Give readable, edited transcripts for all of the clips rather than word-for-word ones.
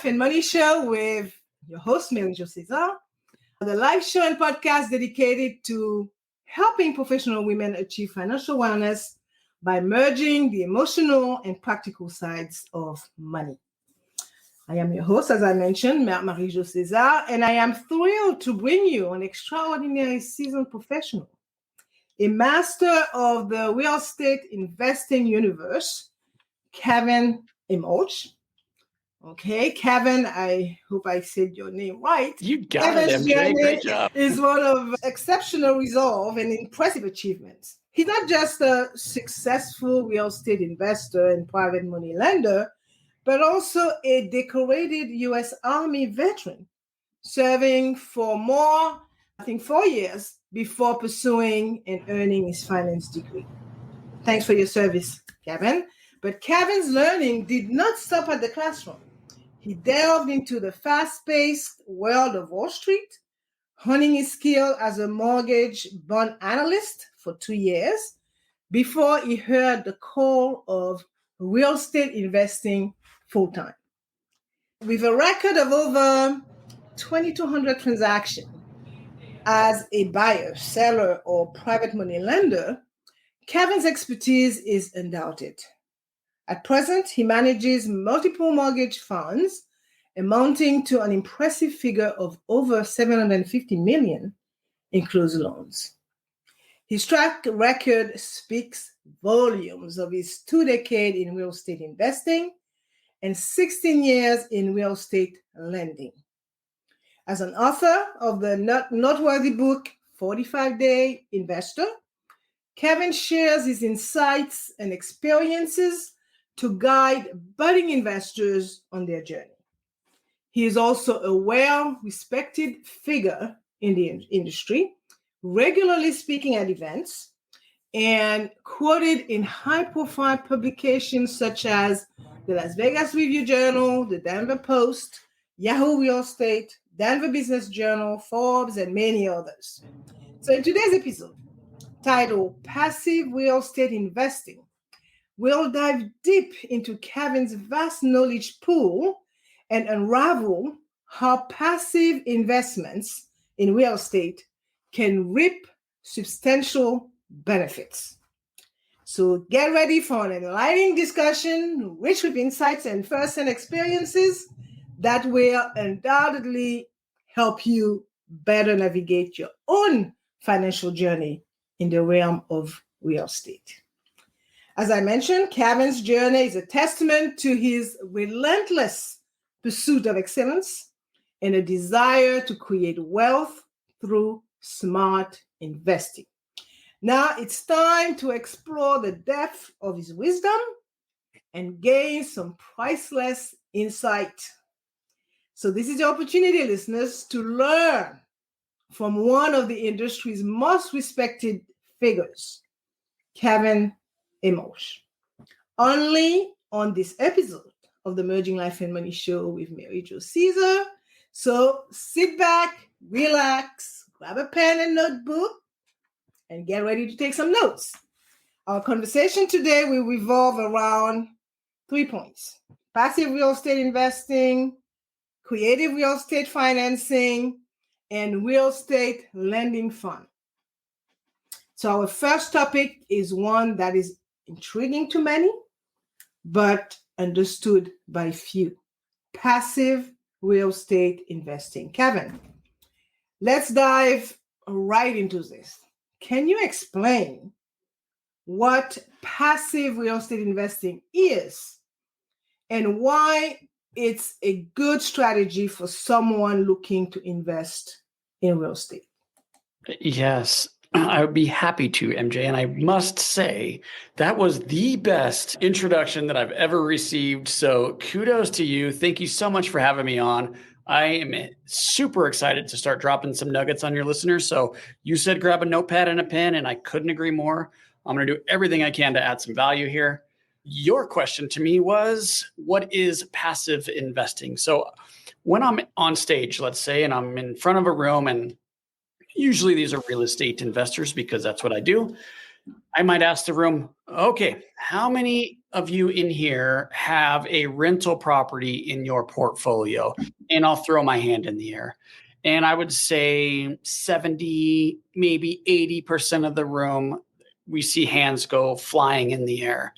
Life and Money Show with your host, Mary Jo Cesar, the live show and podcast dedicated to helping professional women achieve financial wellness by merging the emotional and practical sides of money. I am your host, as I mentioned, Mary Jo Cesar, and I am thrilled to bring you an extraordinary seasoned professional, a master of the real estate investing universe, Kevin Amolsch. Okay, Kevin, I hope I said your name right. You got it, MJ. Great job. Is one of exceptional resolve and impressive achievements. He's not just a successful real estate investor and private money lender, but also a decorated U.S. Army veteran, serving for 4 years before pursuing and earning his finance degree. Thanks for your service, Kevin. But Kevin's learning did not stop at the classroom. He delved into the fast-paced world of Wall Street, honing his skill as a mortgage bond analyst for 2 years before he heard the call of real estate investing full-time. With a record of over 2,200 transactions as a buyer, seller, or private money lender, Kevin's expertise is undoubted. At present, he manages multiple mortgage funds amounting to an impressive figure of over $750 million in closed loans. His track record speaks volumes of his 2 decades in real estate investing and 16 years in real estate lending. As an author of the noteworthy book, 45-Day Investor, Kevin shares his insights and experiences to guide budding investors on their journey. He is also a well-respected figure in the industry, regularly speaking at events, and quoted in high-profile publications such as the Las Vegas Review-Journal, the Denver Post, Yahoo Real Estate, Denver Business Journal, Forbes, and many others. So in today's episode, titled Passive Real Estate Investing, we'll dive deep into Kevin's vast knowledge pool and unravel how passive investments in real estate can reap substantial benefits. So get ready for an enlightening discussion, rich with insights and first-hand experiences that will undoubtedly help you better navigate your own financial journey in the realm of real estate. As I mentioned, Kevin's journey is a testament to his relentless pursuit of excellence and a desire to create wealth through smart investing. Now it's time to explore the depth of his wisdom and gain some priceless insight. So this is your opportunity, listeners, to learn from one of the industry's most respected figures, Kevin Amolsch. Only on this episode of the Merging Life and Money Show with Mary Jo Cesar. So sit back, relax, grab a pen and notebook, and get ready to take some notes. Our conversation today will revolve around 3 points: passive real estate investing, creative real estate financing, and real estate lending fund. So our first topic is one that is intriguing to many, but understood by few: passive real estate investing. Kevin, let's dive right into this. Can you explain what passive real estate investing is and why it's a good strategy for someone looking to invest in real estate? Yes, I would be happy to, MJ. And I must say, that was the best introduction that I've ever received. So kudos to you. Thank you so much for having me on. I am super excited to start dropping some nuggets on your listeners. So you said grab a notepad and a pen, and I couldn't agree more. I'm going to do everything I can to add some value here. Your question to me was, what is passive investing? So when I'm on stage, let's say, and I'm in front of a room, and usually these are real estate investors because that's what I do. I might ask the room, okay, how many of you in here have a rental property in your portfolio? And I'll throw my hand in the air. And I would say 70, maybe 80% of the room, we see hands go flying in the air.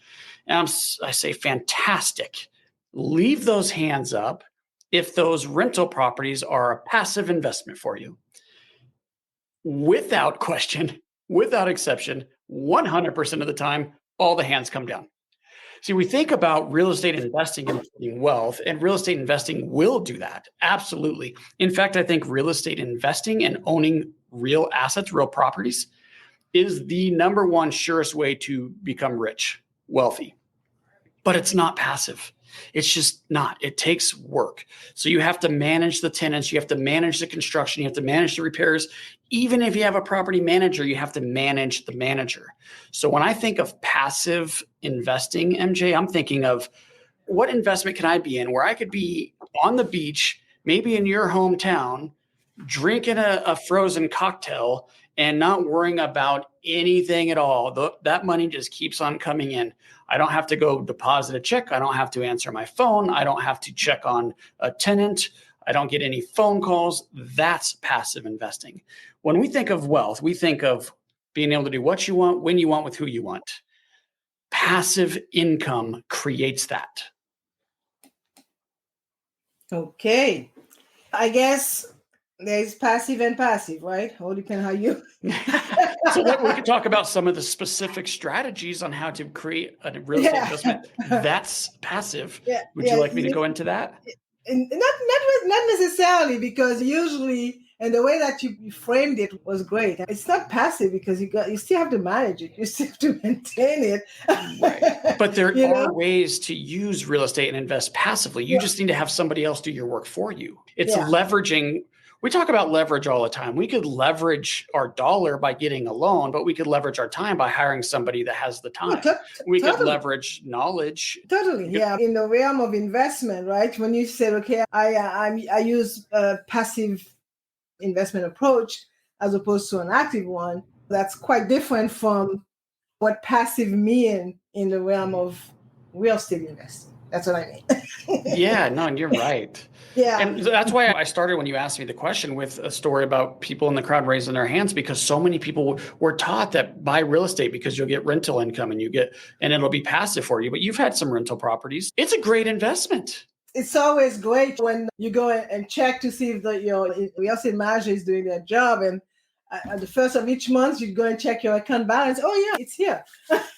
And I say, fantastic. Leave those hands up if those rental properties are a passive investment for you. Without question, without exception, 100% of the time, all the hands come down. See, we think about real estate investing and building wealth, and real estate investing will do that. Absolutely. In fact, I think real estate investing and owning real assets, real properties, is the number one surest way to become rich, wealthy. But it's not passive. It's just not. It takes work. So you have to manage the tenants. You have to manage the construction. You have to manage the repairs. Even if you have a property manager, you have to manage the manager. So when I think of passive investing, MJ, I'm thinking of what investment can I be in where I could be on the beach, maybe in your hometown, drinking a frozen cocktail and not worrying about anything at all. That money just keeps on coming in. I don't have to go deposit a check. I don't have to answer my phone. I don't have to check on a tenant. I don't get any phone calls. That's passive investing. When we think of wealth, we think of being able to do what you want, when you want, with who you want. Passive income creates that. Okay. I guess there's passive and passive, right? All depends how you. So we could talk about some of the specific strategies on how to create a real estate investment. That's passive. Would you like me to go into that? Not necessarily, because usually, and the way that you framed it was great. It's not passive because you still have to manage it. You still have to maintain it. Right. But there are ways to use real estate and invest passively. You just need to have somebody else do your work for you. It's leveraging. We talk about leverage all the time. We could leverage our dollar by getting a loan, but we could leverage our time by hiring somebody that has the time. We could leverage knowledge. Totally. Yeah. In the realm of investment, right? When you say, okay, I use a passive investment approach as opposed to an active one, that's quite different from what passive mean in the realm of real estate investing. That's what I mean. Yeah, no, and you're right. Yeah. And that's why I started when you asked me the question with a story about people in the crowd raising their hands, because so many people were taught that buy real estate because you'll get rental income and it'll be passive for you. But you've had some rental properties. It's a great investment. It's always great when you go and check to see if your real estate manager is doing their job. And at the first of each month, you go and check your account balance. Oh, yeah, it's here.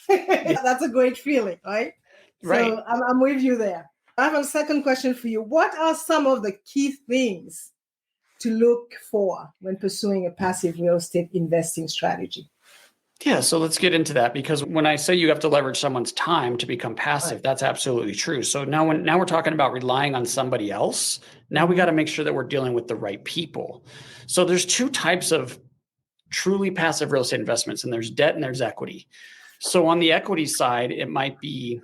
That's a great feeling, right? Right. So I'm with you there. I have a second question for you. What are some of the key things to look for when pursuing a passive real estate investing strategy? Yeah, so let's get into that, because when I say you have to leverage someone's time to become passive, that's absolutely true. So now we're talking about relying on somebody else. Now we got to make sure that we're dealing with the right people. So there's two types of truly passive real estate investments, and there's debt and there's equity. So on the equity side, it might be,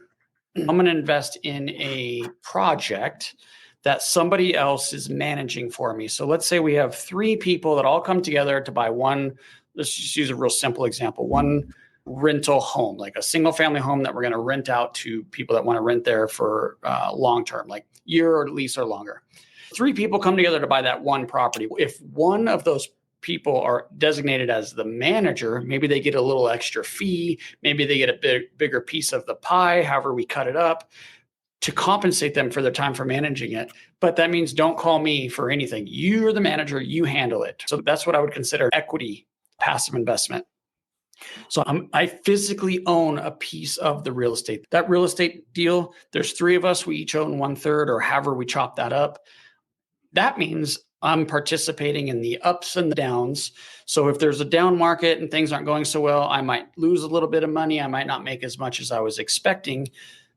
I'm going to invest in a project that somebody else is managing for me. So let's say we have 3 people that all come together to buy one. Let's just use a real simple example. One rental home, like a single family home that we're going to rent out to people that want to rent there for long term, like year or lease or longer. 3 people come together to buy that one property. If one of those people are designated as the manager, maybe they get a little extra fee, maybe they get a bigger piece of the pie, however we cut it up, to compensate them for their time for managing it. But that means don't call me for anything. You're the manager, you handle it. So that's what I would consider equity passive investment. So I physically own a piece of the real estate. That real estate deal, there's 3 of us, we each own 1/3, or however we chop that up. That means I'm participating in the ups and the downs. So if there's a down market and things aren't going so well, I might lose a little bit of money. I might not make as much as I was expecting.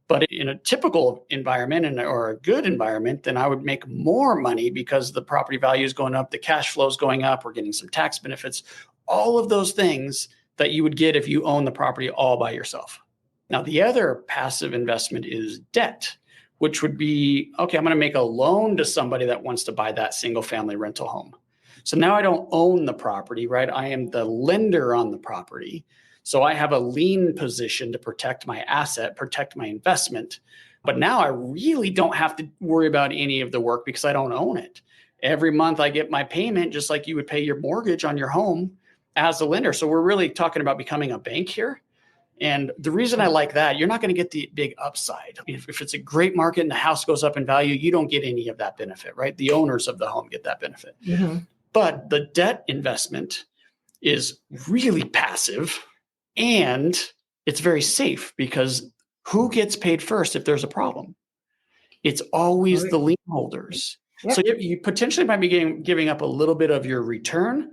But in a typical environment or a good environment, then I would make more money because the property value is going up, the cash flow is going up, we're getting some tax benefits, all of those things that you would get if you own the property all by yourself. Now, the other passive investment is debt, which would be, okay, I'm going to make a loan to somebody that wants to buy that single family rental home. So now I don't own the property, right? I am the lender on the property. So I have a lien position to protect my asset, protect my investment. But now I really don't have to worry about any of the work because I don't own it. Every month I get my payment just like you would pay your mortgage on your home as a lender. So we're really talking about becoming a bank here. And the reason I like that, you're not going to get the big upside. If it's a great market and the house goes up in value, you don't get any of that benefit, right? The owners of the home get that benefit. Mm-hmm. But the debt investment is really passive and it's very safe because who gets paid first if there's a problem? It's always the lien holders. Yep. So you potentially might be giving up a little bit of your return,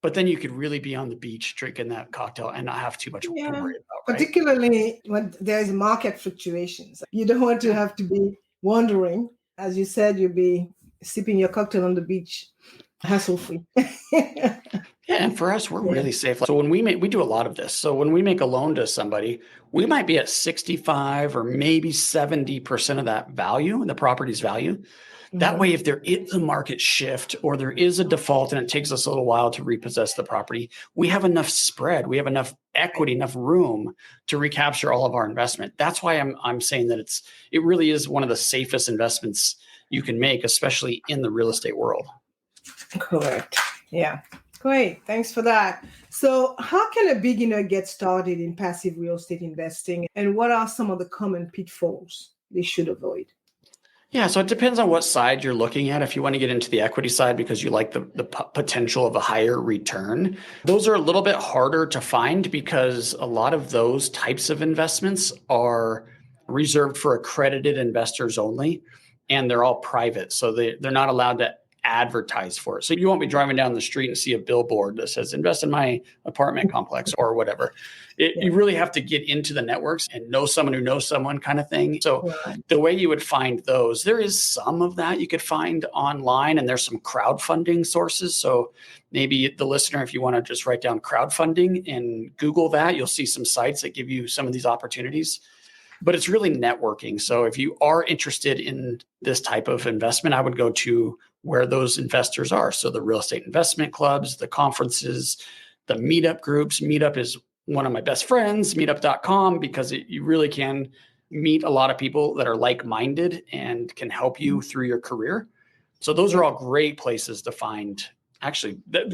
but then you could really be on the beach drinking that cocktail and not have too much to worry about, right? Particularly when there's market fluctuations. You don't want to have to be wondering, as you said, you'll be sipping your cocktail on the beach, hassle-free. Yeah, and for us, we're really safe. So when we do a lot of this. So when we make a loan to somebody, we might be at 65 or maybe 70% of that value, the property's value. That way, if there is a market shift or there is a default and it takes us a little while to repossess the property, we have enough spread, we have enough equity, enough room to recapture all of our investment. That's why I'm saying that it really is one of the safest investments you can make, especially in the real estate world. Correct. Yeah. Great. Thanks for that. So how can a beginner get started in passive real estate investing? And what are some of the common pitfalls they should avoid? Yeah, so it depends on what side you're looking at. If you want to get into the equity side because you like the potential of a higher return, those are a little bit harder to find because a lot of those types of investments are reserved for accredited investors only, and they're all private. So they're not allowed to advertise for it. So you won't be driving down the street and see a billboard that says invest in my apartment complex or whatever. You really have to get into the networks and know someone who knows someone kind of thing. So the way you would find those, there is some of that you could find online, and there's some crowdfunding sources. So maybe the listener, if you want to just write down crowdfunding and Google that, you'll see some sites that give you some of these opportunities. But it's really networking. So if you are interested in this type of investment, I would go to where those investors are. So the real estate investment clubs, the conferences, the meetup groups. Meetup is one of my best friends, meetup.com, because you really can meet a lot of people that are like-minded and can help you through your career. So those are all great places to find,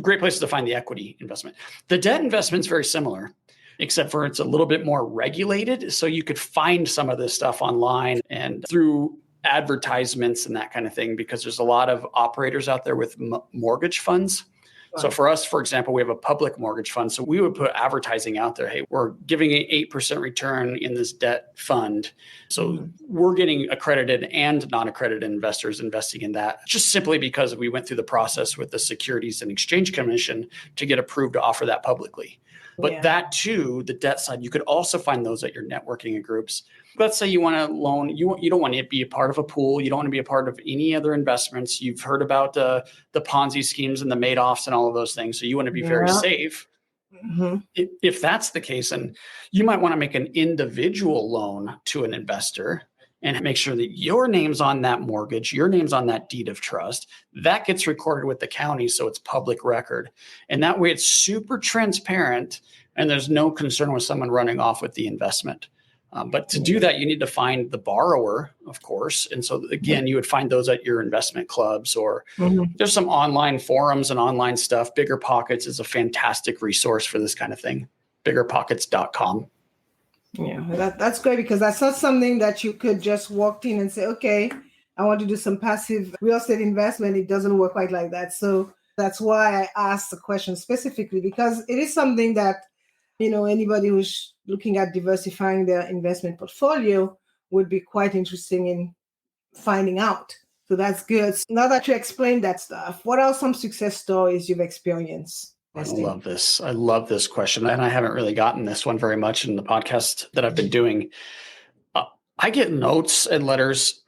great places to find the equity investment. The debt investment is very similar, except for it's a little bit more regulated. So you could find some of this stuff online and through advertisements and that kind of thing, because there's a lot of operators out there with mortgage funds. Right. So for us, for example, we have a public mortgage fund. So we would put advertising out there. Hey, we're giving an 8% return in this debt fund. So we're getting accredited and non-accredited investors investing in that, just simply because we went through the process with the Securities and Exchange Commission to get approved to offer that publicly. But that too, the debt side, you could also find those at your networking groups. Let's say you want to loan, you don't want to be a part of a pool. You don't want to be a part of any other investments. You've heard about the Ponzi schemes and the Madoffs and all of those things. So you want to be very safe. Mm-hmm. If that's the case, and you might want to make an individual loan to an investor and make sure that your name's on that mortgage, your name's on that deed of trust, that gets recorded with the county. So it's public record. And that way it's super transparent and there's no concern with someone running off with the investment. But to do that, you need to find the borrower, of course. And so again, you would find those at your investment clubs, or there's some online forums and online stuff. Bigger Pockets is a fantastic resource for this kind of thing. Biggerpockets.com. Yeah, that's great, because that's not something that you could just walk in and say, okay, I want to do some passive real estate investment. It doesn't work quite like that. So that's why I asked the question specifically, because it is something that, anybody who's looking at diversifying their investment portfolio would be quite interesting in finding out. So that's good. So now that you explained that stuff, what are some success stories you've experienced? I love this. I love this question. And I haven't really gotten this one very much in the podcast that I've been doing. I get notes and letters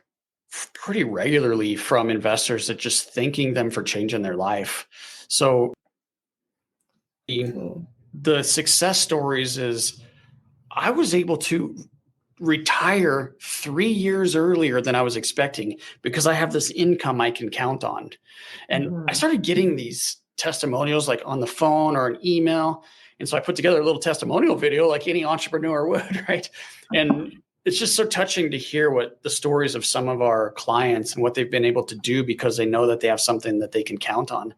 pretty regularly from investors that just thanking them for changing their life. So the success stories is I was able to retire 3 years earlier than I was expecting because I have this income I can count on. And I started getting these testimonials like on the phone or an email. And so I put together a little testimonial video like any entrepreneur would, right? And it's just so touching to hear what the stories of some of our clients and what they've been able to do because they know that they have something that they can count on.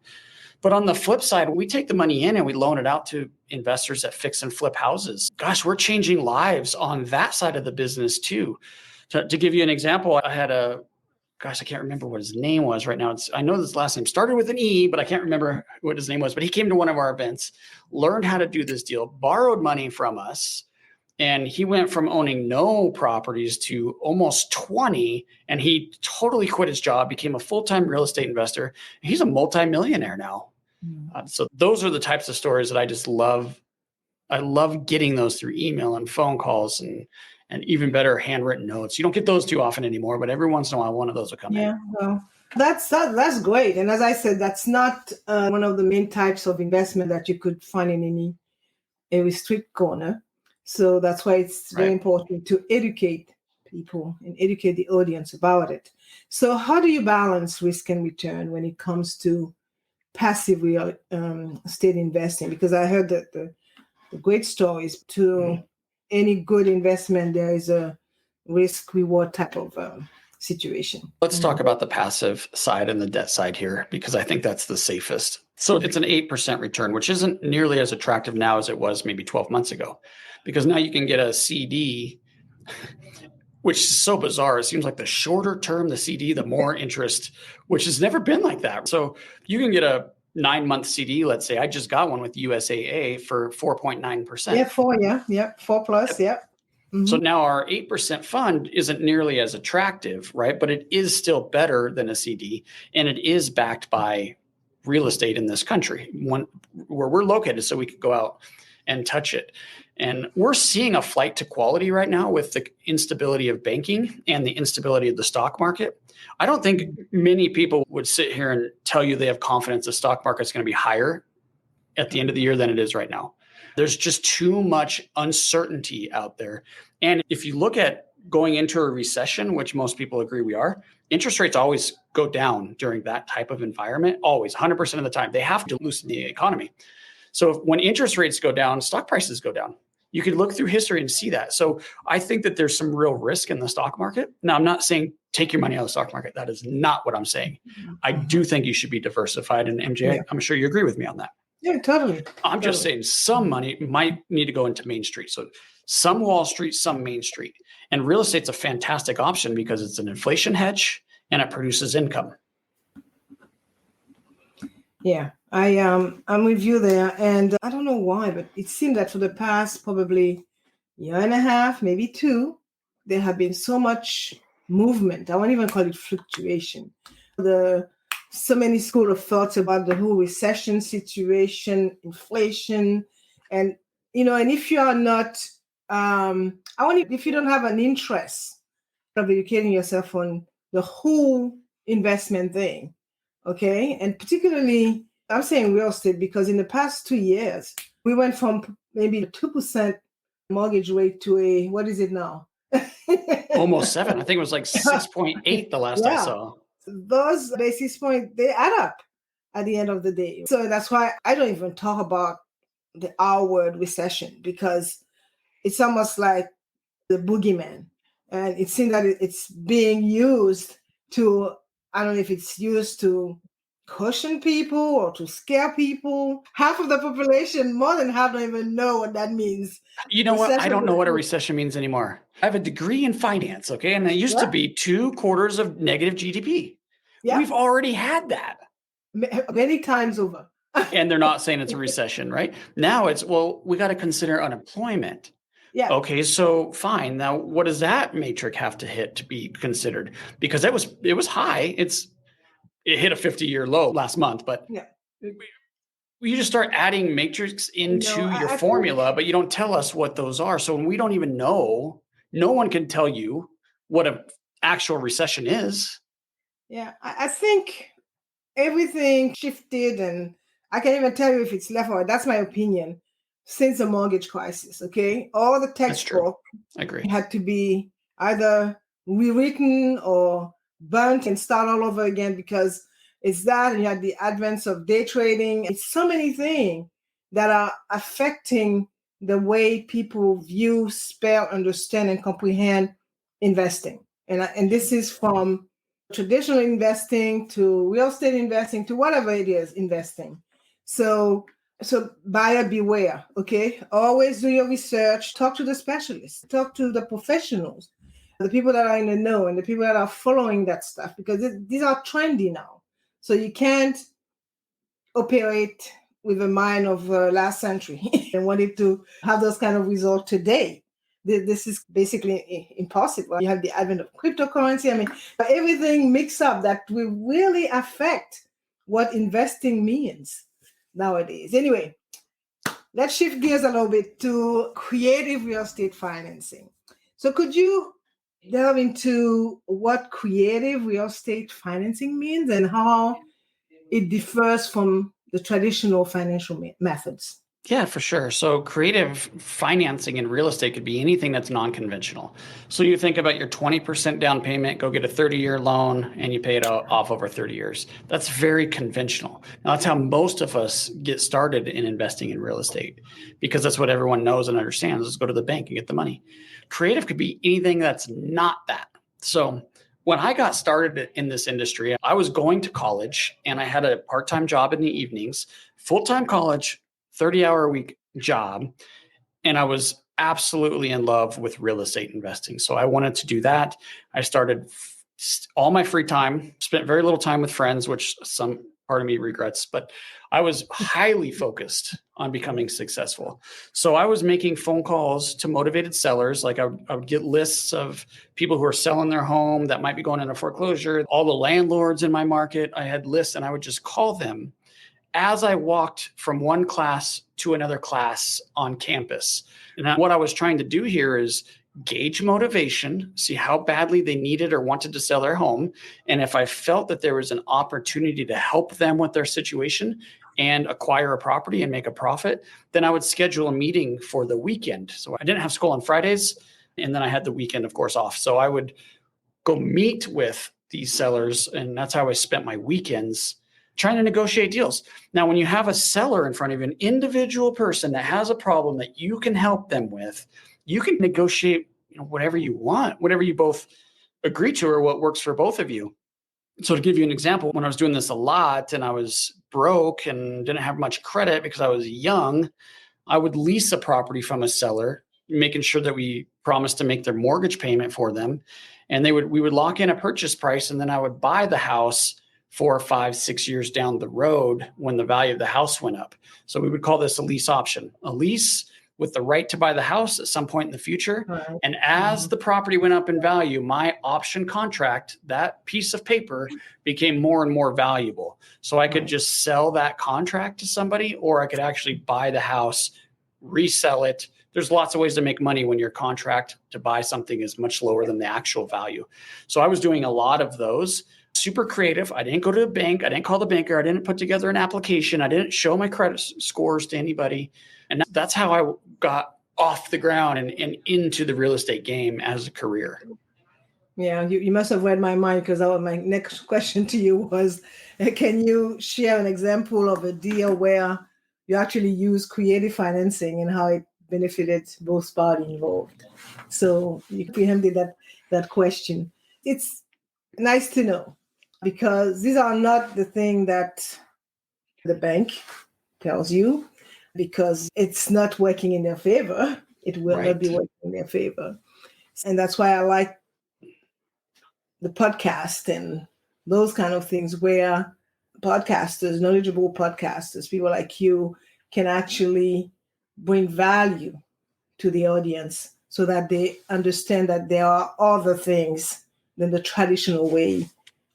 But on the flip side, we take the money in and we loan it out to investors that fix and flip houses. Gosh, we're changing lives on that side of the business too. To give you an example, I had I can't remember what his name was right now. I know his last name started with an E, but I can't remember what his name was. But he came to one of our events, learned how to do this deal, borrowed money from us. And he went from owning no properties to almost 20. And he totally quit his job, became a full-time real estate investor. He's a multimillionaire now. So those are the types of stories that I just love. I love getting those through email and phone calls and even better handwritten notes. You don't get those too often anymore, but every once in a while, one of those will come in. Yeah, well, that's great. And as I said, that's not one of the main types of investment that you could find in any street corner. So that's why it's very important to educate people and educate the audience about it. So how do you balance risk and return when it comes to passive real estate investing? Because I heard that the great stories to any good investment, there is a risk reward type of situation. Let's talk about the passive side and the debt side here, because I think that's the safest. So it's an 8% return, which isn't nearly as attractive now as it was maybe 12 months ago, because now you can get a CD, which is so bizarre. It seems like the shorter term, the CD, the more interest, which has never been like that. So you can get a 9-month CD, let's say. I just got one with USAA for 4.9%. Yeah, 4 plus, yeah. Mm-hmm. So now our 8% fund isn't nearly as attractive, right? But it is still better than a CD, and it is backed by real estate in this country, one where we're located, so we could go out and touch it. And we're seeing a flight to quality right now with the instability of banking and the instability of the stock market. I don't think many people would sit here and tell you they have confidence the stock market is going to be higher at the end of the year than it is right now. There's just too much uncertainty out there. And if you look at going into a recession, which most people agree we are, interest rates always go down during that type of environment, always, 100% of the time. They have to loosen the economy. So when interest rates go down, stock prices go down. You can look through history and see that. So I think that there's some real risk in the stock market. Now, I'm not saying take your money out of the stock market. That is not what I'm saying. I do think you should be diversified. And MJ, I'm sure you agree with me on that. Yeah, totally. I'm just saying some money might need to go into Main Street. So some Wall Street, some Main Street. And real estate's a fantastic option because it's an inflation hedge and it produces income. Yeah, I'm with you there. And I don't know why, but it seemed that for the past probably year and a half, maybe 2, there have been so much movement. I won't even call it fluctuation. So many school of thoughts about the whole recession situation, inflation, and and if you are not, if you don't have an interest of educating yourself on the whole investment thing, okay, and particularly I'm saying real estate because in the past 2 years we went from maybe 2% mortgage rate to what is it now? Almost 7. I think it was like 6.8 the last I saw. Those basis points, they add up at the end of the day. So that's why I don't even talk about the R word recession, because it's almost like the boogeyman. And it seems that it's being used to, I don't know if it's used to caution people or to scare people. Half of the population, more than half, don't even know what that means. You know what? I don't know what a recession means anymore. I have a degree in finance, okay? And it used to be 2 quarters of negative GDP. Yeah. We've already had that. Many times over. And they're not saying it's a recession, right? Now it's, well, we got to consider unemployment. Yeah. Okay, so fine. Now, what does that matrix have to hit to be considered? Because it was high. It hit a 50-year low last month, but you just start adding matrix into your formula, but you don't tell us what those are. So when we don't even know, no one can tell you what an actual recession is. Yeah, I think everything shifted, and I can't even tell you if it's left or right. That's my opinion. Since the mortgage crisis, okay, all the textbook had to be either rewritten or burnt and start all over again, because it's that, and you had the advent of day trading. It's so many things that are affecting the way people view, spell, understand, and comprehend investing. And this is from traditional investing to real estate investing to whatever it is investing. So buyer beware, okay? Always do your research, talk to the specialists, talk to the professionals, the people that are in the know and the people that are following that stuff, because these are trendy now. So you can't operate with a mind of last century and wanted to have those kind of results today. This is basically impossible. You have the advent of cryptocurrency. I mean, everything mixed up that will really affect what investing means nowadays. Anyway, let's shift gears a little bit to creative real estate financing. So could you delve into what creative real estate financing means and how it differs from the traditional financial methods? Yeah, for sure. So creative financing in real estate could be anything that's non-conventional. So you think about your 20% down payment, go get a 30-year loan, and you pay it off over 30 years. That's very conventional. Now, that's how most of us get started in investing in real estate, because that's what everyone knows and understands. Let's go to the bank and get the money. Creative could be anything that's not that. So when I got started in this industry, I was going to college and I had a part-time job in the evenings, full-time college, 30-hour a week job. And I was absolutely in love with real estate investing. So I wanted to do that. I started all my free time, spent very little time with friends, which some part of me regrets, but I was highly focused on becoming successful. So I was making phone calls to motivated sellers. Like I would get lists of people who are selling their home that might be going into foreclosure, all the landlords in my market. I had lists and I would just call them as I walked from one class to another class on campus. And what I was trying to do here is gauge motivation, see how badly they needed or wanted to sell their home. And if I felt that there was an opportunity to help them with their situation and acquire a property and make a profit, then I would schedule a meeting for the weekend. So I didn't have school on Fridays, and then I had the weekend, of course, off. So I would go meet with these sellers, and that's how I spent my weekends trying to negotiate deals. Now, when you have a seller in front of you, an individual person that has a problem that you can help them with, you can negotiate whatever you want, whatever you both agree to or what works for both of you. So to give you an example, when I was doing this a lot and I was broke and didn't have much credit because I was young, I would lease a property from a seller, making sure that we promised to make their mortgage payment for them. And we would lock in a purchase price, and then I would buy the house 4 or 5, 6 years down the road when the value of the house went up. So we would call this a lease option, a lease with the right to buy the house at some point in the future. Right. And as the property went up in value, my option contract, that piece of paper, became more and more valuable. So I could just sell that contract to somebody, or I could actually buy the house, resell it. There's lots of ways to make money when your contract to buy something is much lower than the actual value. So I was doing a lot of those. Super creative. I didn't go to a bank. I didn't call the banker. I didn't put together an application. I didn't show my credit scores to anybody. And that's how I got off the ground and into the real estate game as a career. Yeah, you must have read my mind, because my next question to you was, can you share an example of a deal where you actually use creative financing and how it benefited both parties involved? So you preempted that question. It's nice to know, because these are not the thing that the bank tells you, because it's not working in their favor. It will not be working in their favor. And that's why I like the podcast and those kind of things, where podcasters, knowledgeable podcasters, people like you, can actually bring value to the audience so that they understand that there are other things than the traditional way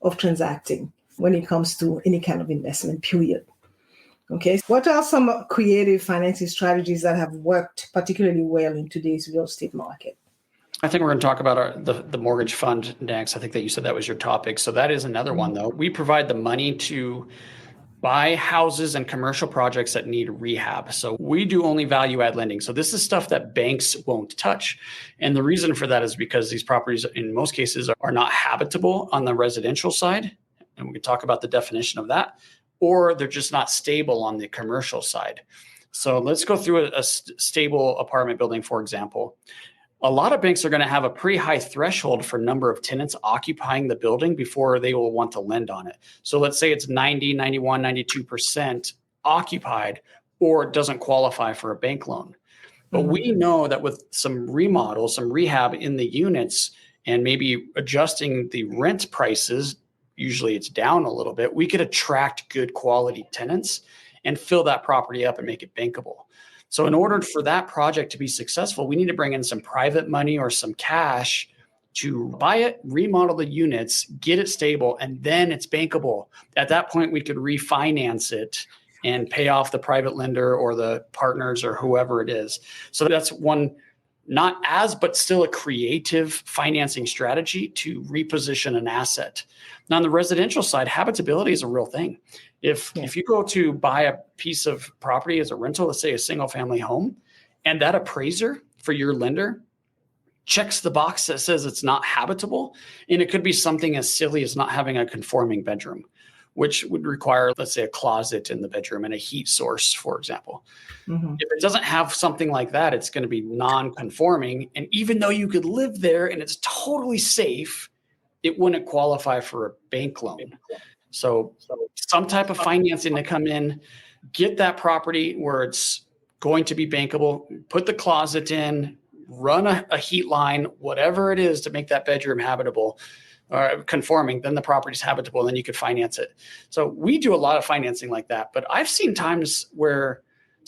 of transacting when it comes to any kind of investment, period. Okay, what are some creative financing strategies that have worked particularly well in today's real estate market? I think we're going to talk about the mortgage fund next. I think that you said that was your topic. So that is another one, though. We provide the money to buy houses and commercial projects that need rehab. So we do only value add lending. So this is stuff that banks won't touch. And the reason for that is because these properties, in most cases, are not habitable on the residential side. And we can talk about the definition of that. or they're just not stable on the commercial side. So let's go through a stable apartment building, for example. A lot of banks are going to have a pretty high threshold for number of tenants occupying the building before they will want to lend on it. So let's say it's 90, 91, 92% occupied, or it doesn't qualify for a bank loan. But we know that with some remodel, some rehab in the units, and maybe adjusting the rent prices, usually it's down a little bit, we could attract good quality tenants and fill that property up and make it bankable. So in order for that project to be successful, we need to bring in some private money or some cash to buy it, remodel the units, get it stable, and then it's bankable. At that point, we could refinance it and pay off the private lender or the partners or whoever it is. So that's one, not as, but still a creative financing strategy to reposition an asset. Now on the residential side, habitability is a real thing. If you go to buy a piece of property as a rental, let's say a single family home, and that appraiser for your lender checks the box that says it's not habitable, and it could be something as silly as not having a conforming bedroom, which would require, let's say, a closet in the bedroom and a heat source, for example. If it doesn't have something like that, it's going to be non-conforming. And even though you could live there and it's totally safe, it wouldn't qualify for a bank loan. So some type of financing to come in, get that property where it's going to be bankable, put the closet in, run a heat line, whatever it is to make that bedroom habitable or conforming, then the property's habitable, and then you could finance it. So we do a lot of financing like that. But I've seen times where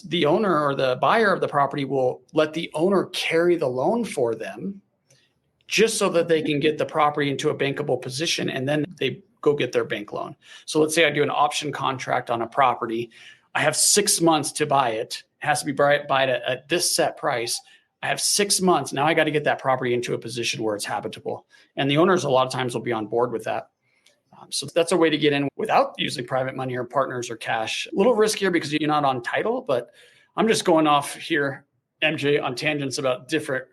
the owner or the buyer of the property will let the owner carry the loan for them just so that they can get the property into a bankable position, and then they go get their bank loan. So let's say I do an option contract on a property. I have 6 months to buy it. It has to be bought at this set price. I have 6 months. Now I got to get that property into a position where it's habitable. And the owners a lot of times will be on board with that. So that's a way to get in without using private money or partners or cash. A little riskier because you're not on title, but I'm just going off here, MJ, on tangents about different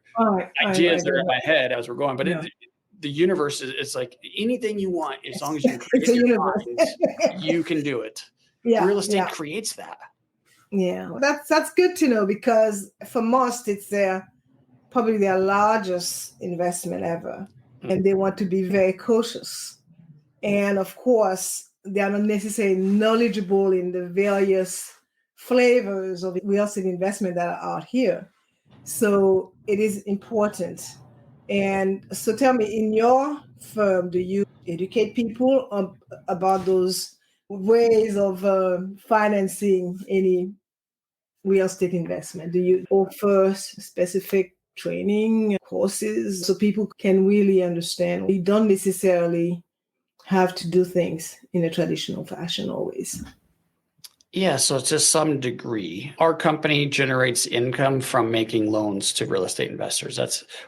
ideas that are in my head as we're going. But the universe is like anything you want, as long as you can create your mind, you can do it. Real estate creates that. Yeah, that's good to know, because for most, it's probably their largest investment ever. And they want to be very cautious. And of course, they are not necessarily knowledgeable in the various flavors of real estate investment that are out here. So it is important. And so tell me, in your firm, do you educate people about those ways of financing any real estate investment? Do you offer specific training courses so people can really understand? You don't necessarily have to do things in a traditional fashion always. Yeah, so to some degree, our company generates income from making loans to real estate investors.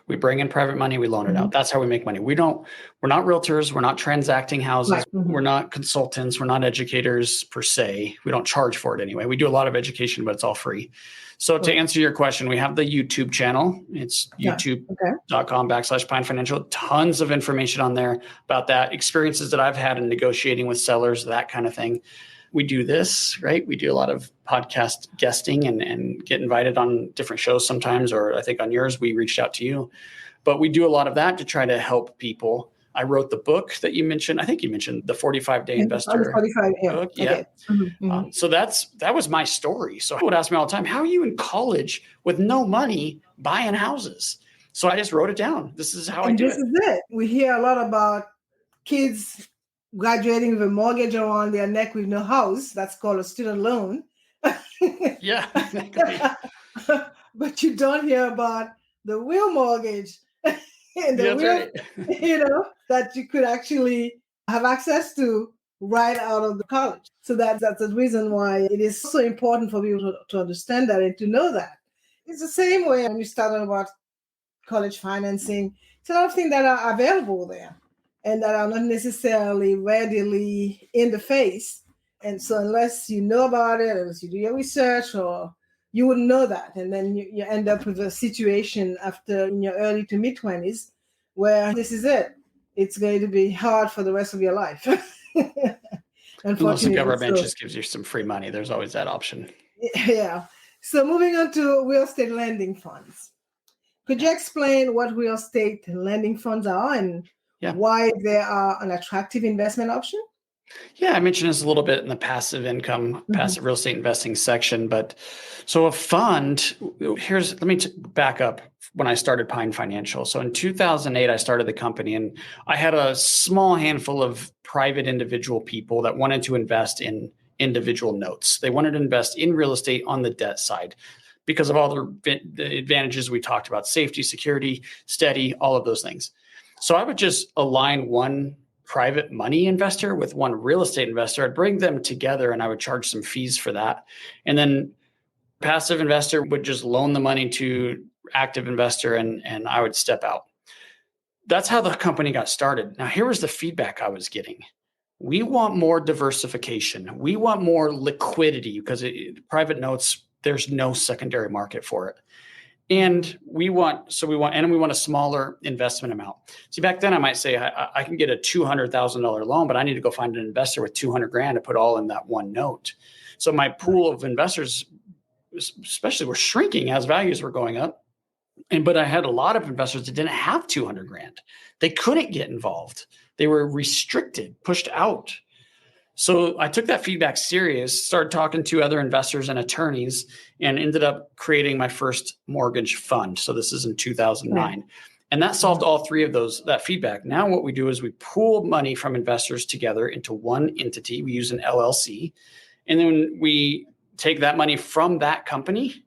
We bring in private money, we loan it out. That's how we make money. We're not realtors, we're not transacting houses, we're not consultants, we're not educators per se. We don't charge for it anyway. We do a lot of education, but it's all free. So to answer your question, we have the YouTube channel. It's youtube.com/Pine Financial. Tons of information on there about that, experiences that I've had in negotiating with sellers, that kind of thing. We do this, right? We do a lot of podcast guesting and get invited on different shows sometimes, or I think on yours, we reached out to you. But we do a lot of that to try to help people. I wrote the book that you mentioned. I think you mentioned the 45-day investor 45, book. Yeah. Okay. So that was my story. So people would ask me all the time, how are you in college with no money buying houses? So I just wrote it down. This is how I do it. This is it. We hear a lot about kids graduating with a mortgage around their neck with no house. That's called a student loan. Yeah, exactly. But you don't hear about the real mortgage and the real, that you could actually have access to right out of the college. So that's the reason why it is so important for people to understand that and to know that. It's the same way when you started about college financing. It's a lot of things that are available there and that are not necessarily readily in the face. And so unless you know about it, unless you do your research, or you wouldn't know that. And then you end up with a situation in your early to mid-20s where this is it. It's going to be hard for the rest of your life. Unless the unfortunately. government So, just gives you some free money, there's always that option. yeah. So moving on to real estate lending funds. Could you explain what real estate lending funds are and why they are an attractive investment option? Yeah, I mentioned this a little bit in the passive income, passive real estate investing section. But so a fund, let me back up when I started Pine Financial. So in 2008, I started the company and I had a small handful of private individual people that wanted to invest in individual notes. They wanted to invest in real estate on the debt side because of all the advantages we talked about: safety, security, steady, all of those things. So I would just align one private money investor with one real estate investor. I'd bring them together and I would charge some fees for that. And then passive investor would just loan the money to active investor and I would step out. That's how the company got started. Now, here was the feedback I was getting. We want more diversification. We want more liquidity because private notes, there's no secondary market for it. And we want a smaller investment amount. See, back then I might say I can get a $200,000 loan, but I need to go find an investor with $200,000 to put all in that one note. So my pool of investors, especially, were shrinking as values were going up. But I had a lot of investors that didn't have $200,000. They couldn't get involved. They were restricted, pushed out. So I took that feedback serious, started talking to other investors and attorneys, and ended up creating my first mortgage fund. So this is in 2009. And that solved all three of that feedback. Now what we do is we pool money from investors together into one entity. We use an LLC. And then we take that money from that company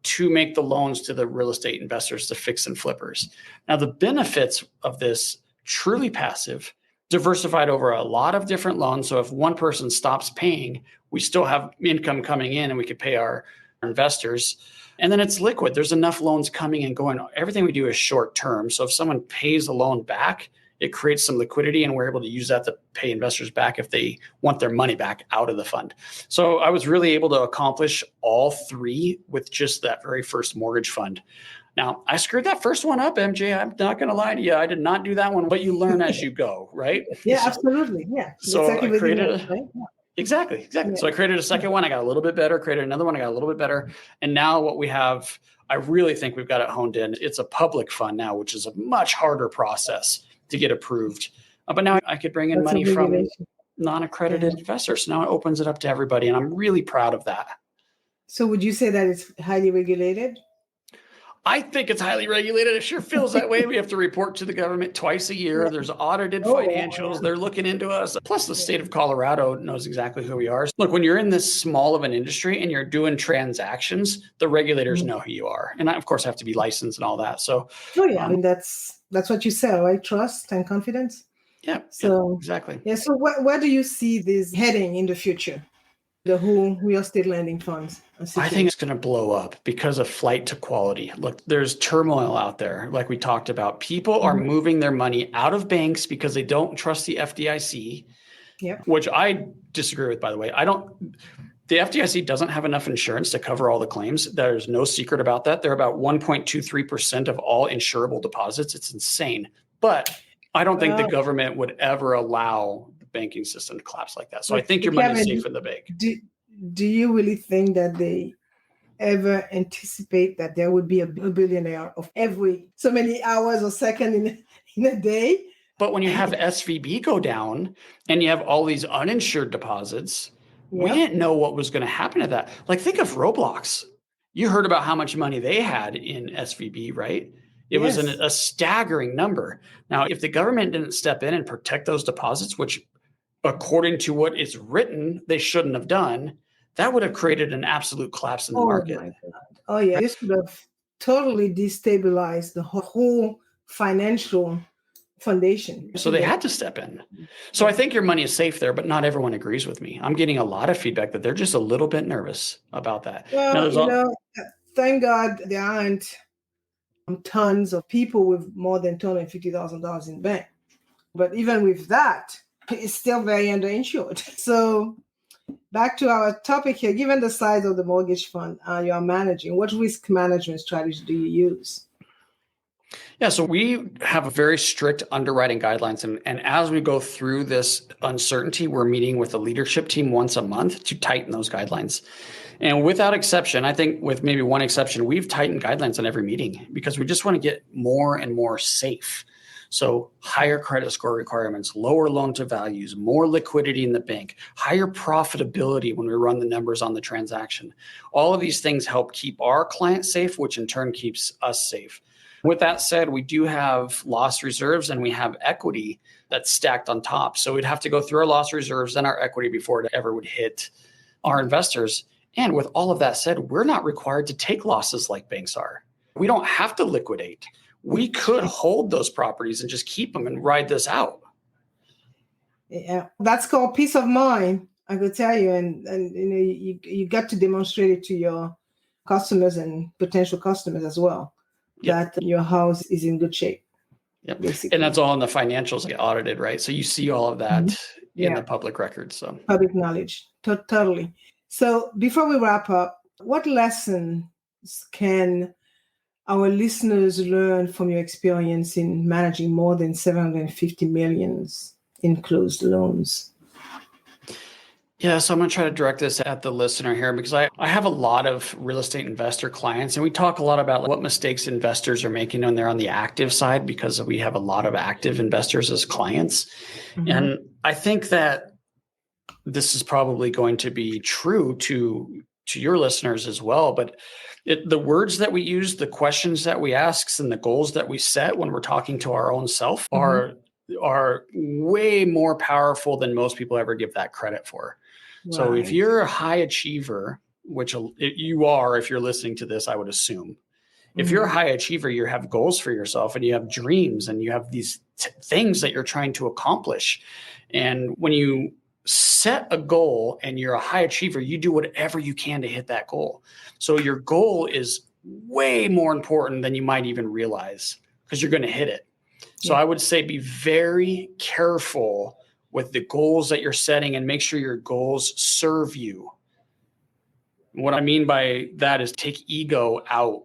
to make the loans to the real estate investors, the fix and flippers. Now the benefits of this: truly passive, diversified over a lot of different loans. So if one person stops paying, we still have income coming in and we could pay our investors. And then it's liquid. There's enough loans coming and going. Everything we do is short term. So if someone pays a loan back, it creates some liquidity and we're able to use that to pay investors back if they want their money back out of the fund. So I was really able to accomplish all three with just that very first mortgage fund. Now, I screwed that first one up, MJ. I'm not going to lie to you. I did not do that one, but you learn as you go, right? Yeah, absolutely. Yeah. So I created right? Exactly. Yeah. So I created a second one. I got a little bit better, created another one. I got a little bit better. And now what we have, I really think we've got it honed in. It's a public fund now, which is a much harder process to get approved. But now I could bring in money from non-accredited investors. So now it opens it up to everybody. And I'm really proud of that. So would you say that it's highly regulated? I think it's highly regulated. It sure feels that way. We have to report to the government twice a year. There's audited financials. They're looking into us. Plus, the state of Colorado knows exactly who we are. Look, when you're in this small of an industry and you're doing transactions, the regulators know who you are. And I, of course, have to be licensed and all that. So, I mean, that's what you sell, right? Trust and confidence. Yeah. So exactly. Yeah. So where do you see this heading in the future? The whole real estate lending funds? I think it's going to blow up because of flight to quality. Look, there's turmoil out there. Like we talked about, people are moving their money out of banks because they don't trust the FDIC, which I disagree with, by the way. The FDIC doesn't have enough insurance to cover all the claims. There's no secret about that. They're about 1.23% of all insurable deposits. It's insane. But I don't think the government would ever allow the banking system to collapse like that. So I think your money is safe in the bank. Do you really think that they ever anticipate that there would be a billionaire of every so many hours or second in a day? But when you have SVB go down and you have all these uninsured deposits, we didn't know what was going to happen to that. Like, think of Roblox. You heard about how much money they had in SVB, right? It was a staggering number. Now, if the government didn't step in and protect those deposits, which according to what is written, they shouldn't have done, that would have created an absolute collapse in the market. My God. Oh, yeah. This would have totally destabilized the whole financial foundation. So they had to step in. So I think your money is safe there, but not everyone agrees with me. I'm getting a lot of feedback that they're just a little bit nervous about that. Well, thank God there aren't tons of people with more than $250,000 in bank. But even with that, it's still very underinsured. So back to our topic here, given the size of the mortgage fund you are managing, what risk management strategy do you use? Yeah, so we have very strict underwriting guidelines. And as we go through this uncertainty, we're meeting with the leadership team once a month to tighten those guidelines. And without exception, I think with maybe one exception, we've tightened guidelines on every meeting because we just want to get more and more safe. So higher credit score requirements, lower loan to values, more liquidity in the bank, higher profitability when we run the numbers on the transaction. All of these things help keep our clients safe, which in turn keeps us safe. With that said, we do have loss reserves and we have equity that's stacked on top. So we'd have to go through our loss reserves and our equity before it ever would hit our investors. And with all of that said, we're not required to take losses like banks are. We don't have to liquidate. We could hold those properties and just keep them and ride this out. Yeah, that's called peace of mind, I could tell you. And you got to demonstrate it to your customers and potential customers as well, that your house is in good shape. Yep. Basically. And that's all in the financials get audited, right? So you see all of that in the public records. So public knowledge, totally. So before we wrap up, what lessons can our listeners learn from your experience in managing more than 750 million in closed loans? Yeah, so I'm going to try to direct this at the listener here because I have a lot of real estate investor clients, and we talk a lot about what mistakes investors are making when they're on the active side because we have a lot of active investors as clients. Mm-hmm. And I think that this is probably going to be true to your listeners as well. But the words that we use, the questions that we ask, and the goals that we set when we're talking to our own self are way more powerful than most people ever give that credit for. Right. So if you're a high achiever, which you are, if you're listening to this, I would assume. If you're a high achiever, you have goals for yourself and you have dreams and you have these things that you're trying to accomplish. And when you set a goal and you're a high achiever, you do whatever you can to hit that goal. So your goal is way more important than you might even realize because you're going to hit it. So I would say be very careful with the goals that you're setting and make sure your goals serve you. What I mean by that is take ego out.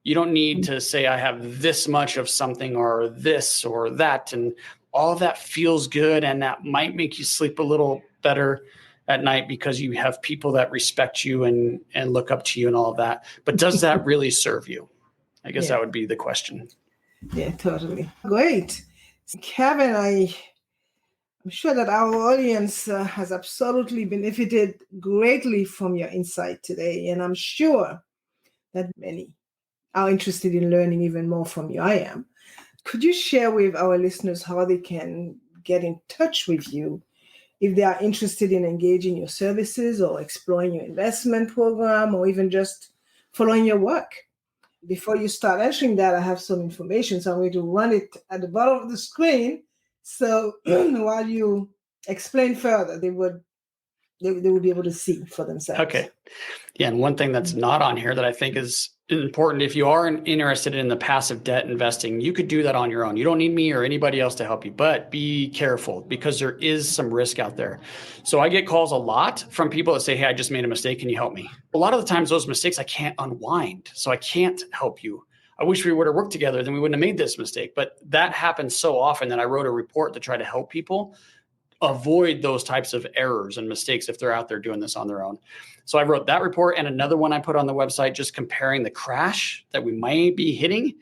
You don't need to say, I have this much of something or this or that. And all of that feels good. And that might make you sleep a little better at night because you have people that respect you and look up to you and all of that. But does that really serve you? I guess that would be the question. Yeah, totally. Great. Kevin, I'm sure that our audience has absolutely benefited greatly from your insight today. And I'm sure that many are interested in learning even more from you. I am. Could you share with our listeners how they can get in touch with you if they are interested in engaging your services or exploring your investment program or even just following your work? Before you start answering that, I have some information. So I'm going to run it at the bottom of the screen. So while you explain further, they would be able to see for themselves. Okay. Yeah. And one thing that's not on here that I think is important, if you are interested in the passive debt investing, you could do that on your own. You don't need me or anybody else to help you, but be careful because there is some risk out there. So I get calls a lot from people that say, hey, I just made a mistake. Can you help me? A lot of the times those mistakes I can't unwind. So I can't help you. I wish we would have worked together, then we wouldn't have made this mistake. But that happens so often that I wrote a report to try to help people avoid those types of errors and mistakes if they're out there doing this on their own. So I wrote that report and another one I put on the website, just comparing the crash that we might be hitting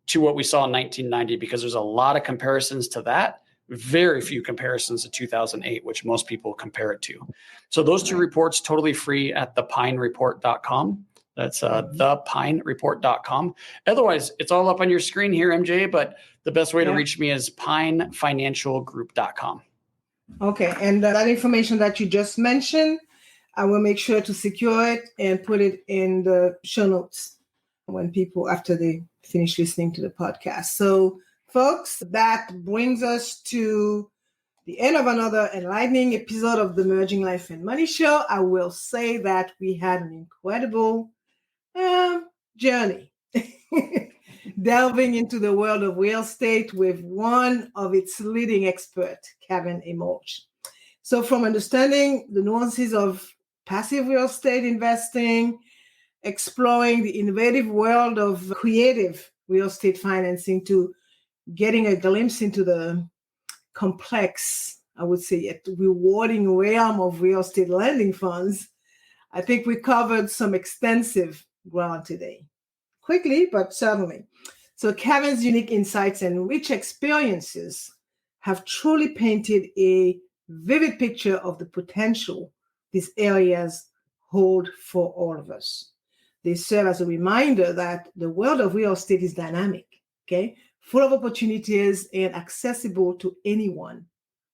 to what we saw in 1990, because there's a lot of comparisons to that, very few comparisons to 2008, which most people compare it to. So those two reports totally free at thepinereport.com. That's thepinereport.com. Otherwise, it's all up on your screen here, MJ, but the best way to reach me is pinefinancialgroup.com. Okay. And that information that you just mentioned, I will make sure to secure it and put it in the show notes when people, after they finish listening to the podcast. So folks, that brings us to the end of another enlightening episode of the Merging Life and Money Show. I will say that we had an incredible journey delving into the world of real estate with one of its leading experts, Kevin Amolsch. So from understanding the nuances of passive real estate investing, exploring the innovative world of creative real estate financing to getting a glimpse into the complex, I would say, yet rewarding realm of real estate lending funds, I think we covered some extensive ground today. Quickly, but certainly. So Kevin's unique insights and rich experiences have truly painted a vivid picture of the potential these areas hold for all of us. They serve as a reminder that the world of real estate is dynamic, okay, full of opportunities and accessible to anyone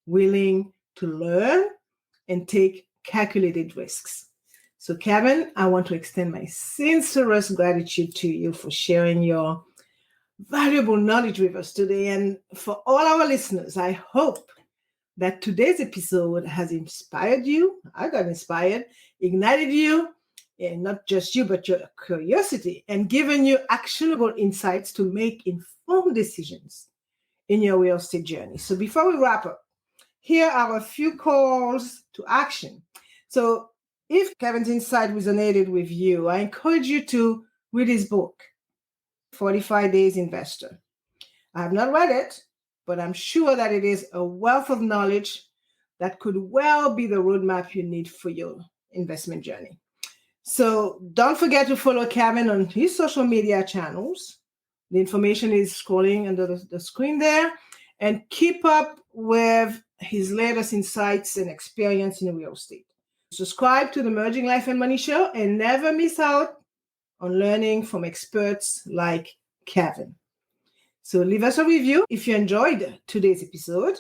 willing to learn and take calculated risks. So, Kevin, I want to extend my sincerest gratitude to you for sharing your valuable knowledge with us today. And for all our listeners, I hope that today's episode has inspired you. I got inspired, ignited you, and not just you, but your curiosity, and given you actionable insights to make informed decisions in your real estate journey. So before we wrap up, here are a few calls to action. So if Kevin's insight resonated with you, I encourage you to read his book, 45 Days Investor. I have not read it, but I'm sure that it is a wealth of knowledge that could well be the roadmap you need for your investment journey. So don't forget to follow Kevin on his social media channels. The information is scrolling under the screen there. And keep up with his latest insights and experience in real estate. Subscribe to the Merging Life and Money Show and never miss out on learning from experts like Kevin. So leave us a review if you enjoyed today's episode.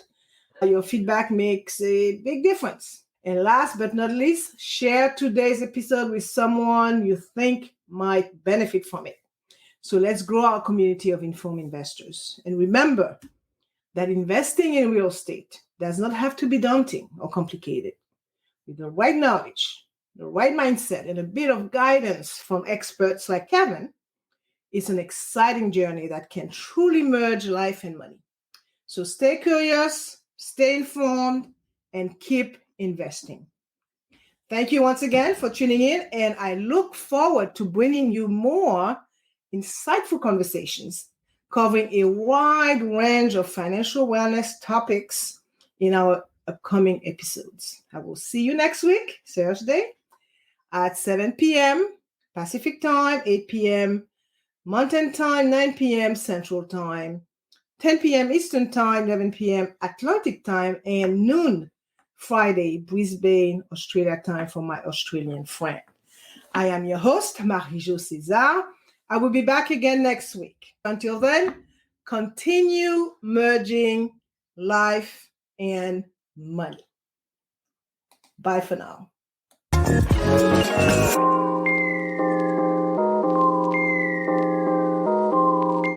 Your feedback makes a big difference. And last but not least, share today's episode with someone you think might benefit from it. So let's grow our community of informed investors. And remember that investing in real estate does not have to be daunting or complicated. With the right knowledge, the right mindset, and a bit of guidance from experts like Kevin, it's an exciting journey that can truly merge life and money. So stay curious, stay informed, and keep investing. Thank you once again for tuning in, and I look forward to bringing you more insightful conversations covering a wide range of financial wellness topics in our upcoming episodes. I will see you next week, Thursday, at 7 p.m. Pacific Time, 8 p.m. Mountain Time, 9 p.m. Central Time, 10 p.m. Eastern Time, 11 p.m. Atlantic Time, and noon Friday, Brisbane, Australia time for my Australian friend. I am your host, Marie-Jo César. I will be back again next week. Until then, continue merging life and money. Bye for now.